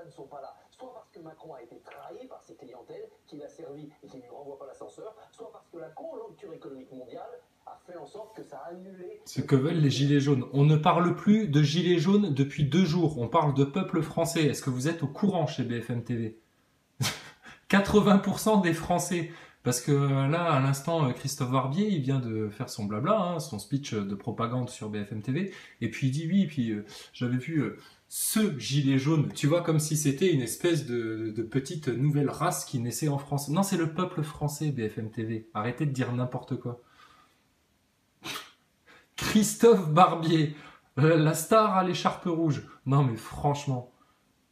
ne sont pas là. Soit parce que Macron a été trahi par ses clientèles, qu'il a servi et qui ne lui renvoie pas l'ascenseur, soit parce que la conjoncture économique mondiale a fait en sorte que ça a annulé ce que veulent les gilets jaunes. On ne parle plus de gilets jaunes depuis 2 jours. On parle de peuple français. Est-ce que vous êtes au courant chez BFM TV? 80% des Français. Parce que là, à l'instant, Christophe Barbier, il vient de faire son blabla, hein, son speech de propagande sur BFM TV. Et puis il dit oui, puis j'avais vu ce gilet jaune, tu vois, comme si c'était une espèce de petite nouvelle race qui naissait en France. Non, c'est le peuple français, BFM TV. Arrêtez de dire n'importe quoi. Christophe Barbier, la star à l'écharpe rouge. Non mais franchement,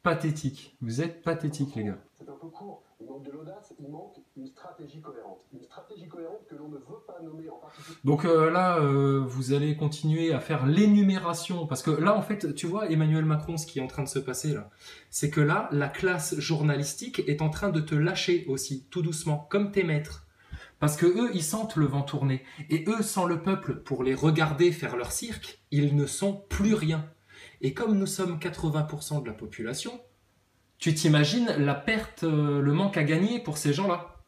pathétique. Vous êtes pathétique, les gars. C'est un peu court. Il manque de l'audace, il manque une stratégie cohérente. Une stratégie cohérente que l'on ne veut pas nommer en particulier. Donc là, vous allez continuer à faire l'énumération. Parce que là, en fait, tu vois, Emmanuel Macron, ce qui est en train de se passer là, c'est que là, la classe journalistique est en train de te lâcher aussi, tout doucement, comme tes maîtres. Parce que eux, ils sentent le vent tourner. Et eux, sans le peuple, pour les regarder faire leur cirque, ils ne sont plus rien. Et comme nous sommes 80% de la population, tu t'imagines la perte, le manque à gagner pour ces gens-là.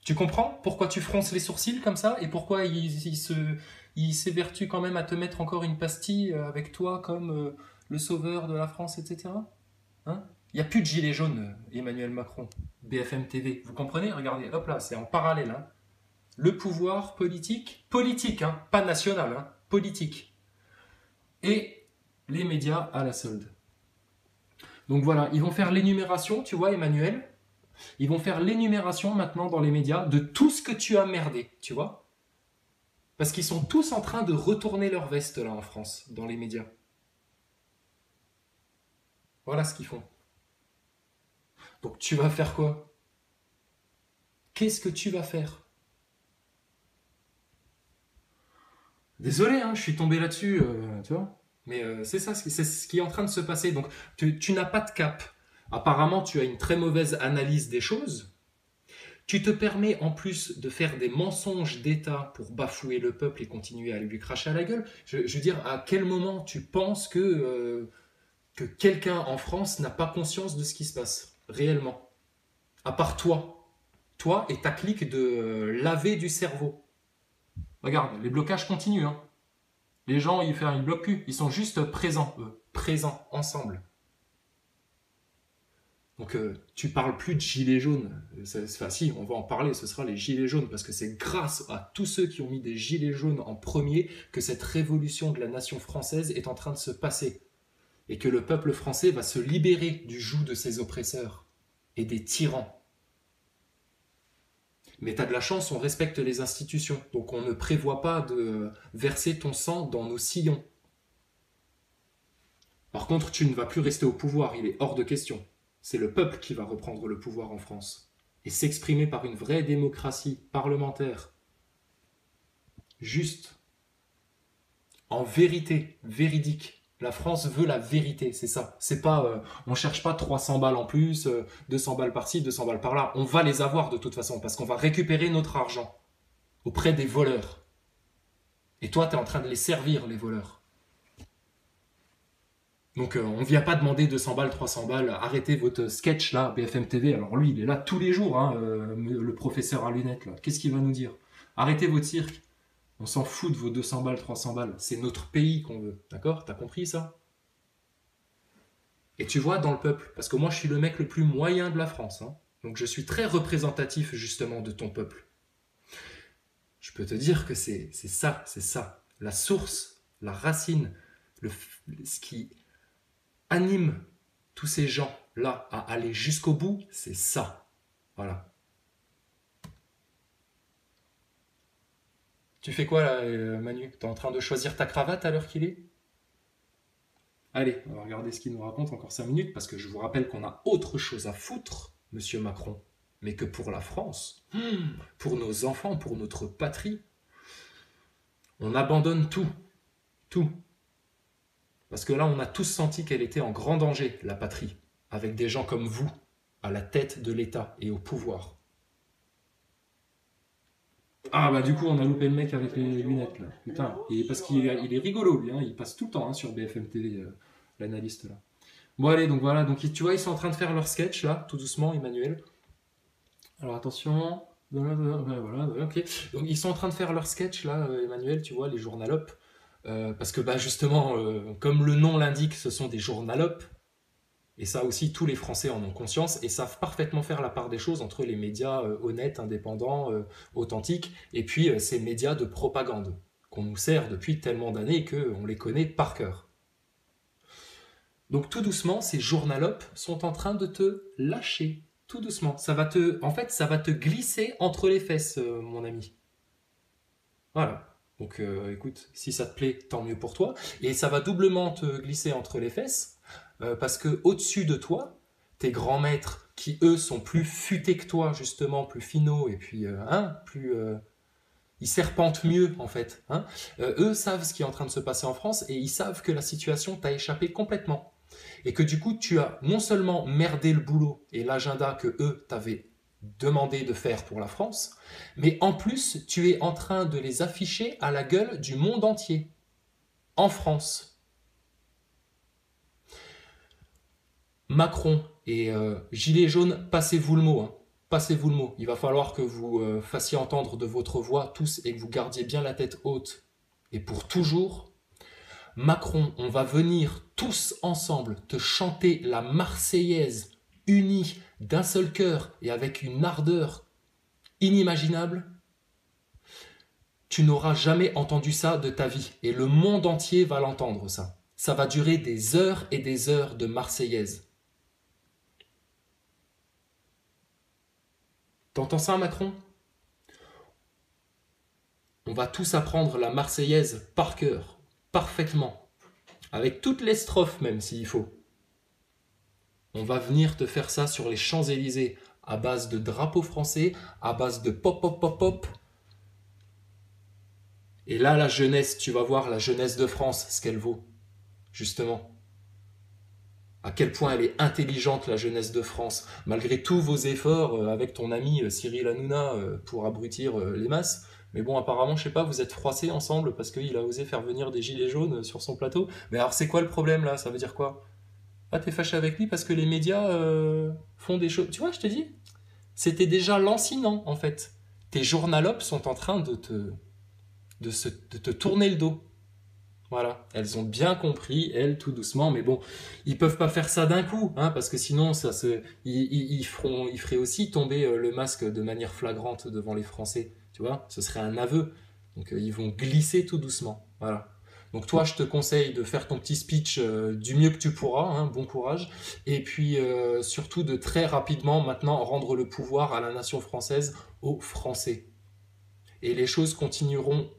Tu comprends pourquoi tu fronces les sourcils comme ça et pourquoi il s'évertue quand même à te mettre encore une pastille avec toi comme le sauveur de la France, etc. Hein? Il n'y a plus de gilet jaune, Emmanuel Macron, BFM TV. Vous comprenez? Regardez, hop là, c'est en parallèle. Hein. Le pouvoir politique, hein, pas national, hein, politique. Et les médias à la solde. Donc voilà, ils vont faire l'énumération, tu vois Emmanuel, ils vont faire l'énumération maintenant dans les médias de tout ce que tu as merdé, tu vois. Parce qu'ils sont tous en train de retourner leur veste là en France, dans les médias. Voilà ce qu'ils font. Donc tu vas faire quoi? Qu'est-ce que tu vas faire? Désolé, hein, je suis tombé là-dessus, tu vois. Mais c'est ça, c'est ce qui est en train de se passer. Donc tu n'as pas de cap. Apparemment, tu as une très mauvaise analyse des choses. Tu te permets en plus de faire des mensonges d'État pour bafouer le peuple et continuer à lui cracher à la gueule. Je veux dire, à quel moment tu penses que quelqu'un en France n'a pas conscience de ce qui se passe réellement? À part toi. Toi et ta clique de laver du cerveau. Regarde, les blocages continuent. Hein. Les gens, ils bloquent plus. Ils sont juste présents, eux. Présents, ensemble. Donc, tu parles plus de gilets jaunes. Enfin, si, on va en parler, ce sera les gilets jaunes, parce que c'est grâce à tous ceux qui ont mis des gilets jaunes en premier que cette révolution de la nation française est en train de se passer. Et que le peuple français va se libérer du joug de ses oppresseurs et des tyrans. Mais t'as de la chance, on respecte les institutions. Donc on ne prévoit pas de verser ton sang dans nos sillons. Par contre, tu ne vas plus rester au pouvoir, il est hors de question. C'est le peuple qui va reprendre le pouvoir en France. Et s'exprimer par une vraie démocratie parlementaire. Juste. En vérité, véridique. La France veut la vérité, c'est ça. C'est pas, on cherche pas 300 balles en plus, 200 balles par-ci, 200 balles par-là. On va les avoir de toute façon, parce qu'on va récupérer notre argent auprès des voleurs. Et toi, tu es en train de les servir, les voleurs. Donc, on vient pas demander 200 balles, 300 balles. Arrêtez votre sketch là, BFM TV. Alors lui, il est là tous les jours, hein, le professeur à lunettes là. Qu'est-ce qu'il va nous dire? Arrêtez votre cirque. On s'en fout de vos 200 balles, 300 balles. C'est notre pays qu'on veut. D'accord? T'as compris ça? Et tu vois, dans le peuple, parce que moi, je suis le mec le plus moyen de la France. Hein, donc, je suis très représentatif, justement, de ton peuple. Je peux te dire que c'est ça, c'est ça. La source, la racine, ce qui anime tous ces gens-là à aller jusqu'au bout, c'est ça. Voilà. Tu fais quoi là, Manu? T'es en train de choisir ta cravate à l'heure qu'il est? Allez, on va regarder ce qu'il nous raconte encore 5 minutes, parce que je vous rappelle qu'on a autre chose à foutre, monsieur Macron, mais que pour la France, pour nos enfants, pour notre patrie. On abandonne tout. Tout. Parce que là, on a tous senti qu'elle était en grand danger, la patrie, avec des gens comme vous, à la tête de l'État et au pouvoir. Ah bah du coup on a loupé le mec avec les lunettes là, putain, et parce qu'il est rigolo lui, hein, il passe tout le temps hein, sur BFM TV, l'analyste là. Bon allez, donc voilà, donc tu vois, ils sont en train de faire leur sketch là, tout doucement, Emmanuel. Alors attention, voilà, ok. Donc ils sont en train de faire leur sketch là, Emmanuel, tu vois, les journalopes. Parce que bah, justement, comme le nom l'indique, ce sont des journalopes. Et ça aussi, tous les Français en ont conscience et savent parfaitement faire la part des choses entre les médias honnêtes, indépendants, authentiques, et puis ces médias de propagande qu'on nous sert depuis tellement d'années qu'on les connaît par cœur. Donc tout doucement, ces journalopes sont en train de te lâcher, tout doucement. En fait, ça va te glisser entre les fesses, mon ami. Voilà. Donc écoute, si ça te plaît, tant mieux pour toi. Et ça va doublement te glisser entre les fesses. Parce que au-dessus de toi, tes grands maîtres, qui eux sont plus futés que toi, justement, plus finaux, et puis ils serpentent mieux en fait. Eux savent ce qui est en train de se passer en France et ils savent que la situation t'a échappé complètement. Et que du coup, tu as non seulement merdé le boulot et l'agenda que eux t'avaient demandé de faire pour la France, mais en plus, tu es en train de les afficher à la gueule du monde entier, en France. Macron et Gilets jaunes, passez-vous le mot. Passez-vous le mot. Il va falloir que vous fassiez entendre de votre voix tous et que vous gardiez bien la tête haute. Et pour toujours, Macron, on va venir tous ensemble te chanter la Marseillaise, unis d'un seul cœur et avec une ardeur inimaginable. Tu n'auras jamais entendu ça de ta vie. Et le monde entier va l'entendre, ça. Ça va durer des heures et des heures de Marseillaise. T'entends ça, Macron? On va tous apprendre la Marseillaise par cœur, parfaitement, avec toutes les strophes même s'il faut. On va venir te faire ça sur les Champs-Élysées, à base de drapeaux français, à base de pop pop pop pop. Et là, la jeunesse, tu vas voir la jeunesse de France, ce qu'elle vaut, justement. À quel point elle est intelligente, la jeunesse de France, malgré tous vos efforts avec ton ami Cyril Hanouna pour abrutir les masses. Mais bon, apparemment, je sais pas, vous êtes froissés ensemble parce qu'il a osé faire venir des gilets jaunes sur son plateau. Mais alors, c'est quoi le problème là? Ça veut dire quoi? Ah, t'es fâché avec lui parce que les médias font des choses. Tu vois, je te dis, c'était déjà lancinant en fait. Tes journalopes sont en train de te tourner le dos. Voilà, elles ont bien compris, elles, tout doucement, mais bon, ils peuvent pas faire ça d'un coup, parce que sinon, ils feraient aussi tomber le masque de manière flagrante devant les Français, tu vois, ce serait un aveu. Donc ils vont glisser tout doucement, voilà. Donc toi, je te conseille de faire ton petit speech du mieux que tu pourras, bon courage, et puis surtout de très rapidement maintenant rendre le pouvoir à la nation française aux Français. Et les choses continueront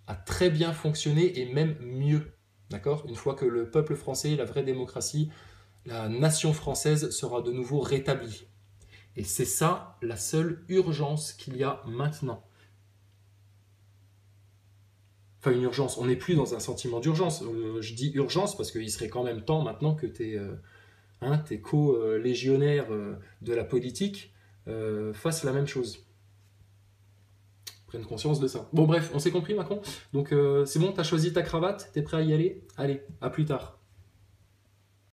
a très bien fonctionné et même mieux. D'accord? Une fois que le peuple français, la vraie démocratie, la nation française sera de nouveau rétablie. Et c'est ça la seule urgence qu'il y a maintenant. Enfin, une urgence, on n'est plus dans un sentiment d'urgence. Je dis urgence parce qu'il serait quand même temps maintenant que tes co-légionnaires de la politique fassent la même chose. Prennent conscience de ça. Bon bref, on s'est compris Macron. Donc c'est bon, t'as choisi ta cravate, t'es prêt à y aller? Allez, à plus tard.